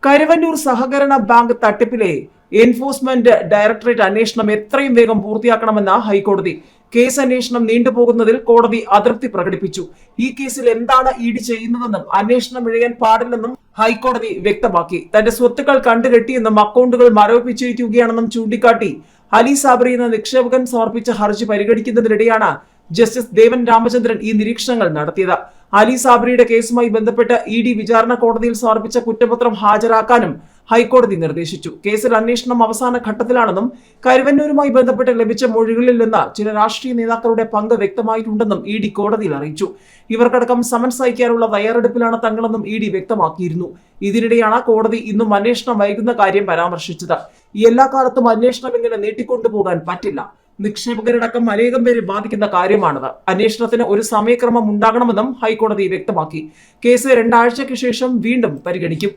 കരുവന്നൂർ സഹകരണ bank തട്ടിപ്പിലെ enforcement directorate അന്വേഷണം എത്രയും വേഗം പൂർത്തിയാക്കണമെന്ന ഹൈക്കോടതി. കേസ് അന്വേഷണം നീണ്ടുപോകുന്നതിൽ കോടതി അതൃപ്തി പ്രകടിപ്പിച്ചു. ഈ കേസിൽ എന്താണ് ഇഡി ചെയ്യുന്നതെന്നും അന്വേഷണം ഇഴയാൻ പാടില്ലെന്നും ഹൈക്കോടതി വ്യക്തമാക്കി. തന്റെ സ്വത്തുക്കൾ കണ്ടുകെട്ടിയെന്നും അക്കൗണ്ടുകൾ മരവിപ്പിച്ചിരിക്കുകയാണെന്നും ചൂണ്ടിക്കാട്ടി അലി സാബറി എന്ന നിക്ഷേപകൻ സമർപ്പിച്ച ഹർജി പരിഗണിക്കുന്നതിനിടെയാണ് ജസ്റ്റിസ് ദേവൻ രാമചന്ദ്രൻ ഈ നിരീക്ഷണങ്ങൾ നടത്തിയത്. അലി സാബറിയുടെ കേസുമായി ബന്ധപ്പെട്ട് ഇഡി വിചാരണ കോടതിയിൽ സമർപ്പിച്ച കുറ്റപത്രം ഹാജരാക്കാനും ഹൈക്കോടതി നിർദ്ദേശിച്ചു. കേസിൽ അന്വേഷണം അവസാന ഘട്ടത്തിലാണെന്നും കരുവന്നൂരുമായി ബന്ധപ്പെട്ട് ലഭിച്ച മൊഴികളിൽ നിന്ന് ചില രാഷ്ട്രീയ നേതാക്കളുടെ പങ്ക് വ്യക്തമായിട്ടുണ്ടെന്നും ഇഡി കോടതിയിൽ അറിയിച്ചു. ഇവർക്കടക്കം സമൻസ് അയക്കാനുള്ള തയ്യാറെടുപ്പിലാണ് തങ്ങളെന്നും ഇഡി വ്യക്തമാക്കിയിരുന്നു. ഇതിനിടെയാണ് കോടതി ഇന്നും അന്വേഷണം വൈകുന്ന കാര്യം പരാമർശിച്ചത്. എല്ലാ കാലത്തും അന്വേഷണം ഇങ്ങനെ നീട്ടിക്കൊണ്ടുപോകാൻ പറ്റില്ല. നിക്ഷേപകരടക്കം അനേകം പേരെ ബാധിക്കുന്ന കാര്യമാണത്. അന്വേഷണത്തിന് ഒരു സമയക്രമം ഉണ്ടാകണമെന്നും ഹൈക്കോടതി വ്യക്തമാക്കി. കേസ് 2 ആഴ്ചയ്ക്ക് ശേഷം വീണ്ടും പരിഗണിക്കും.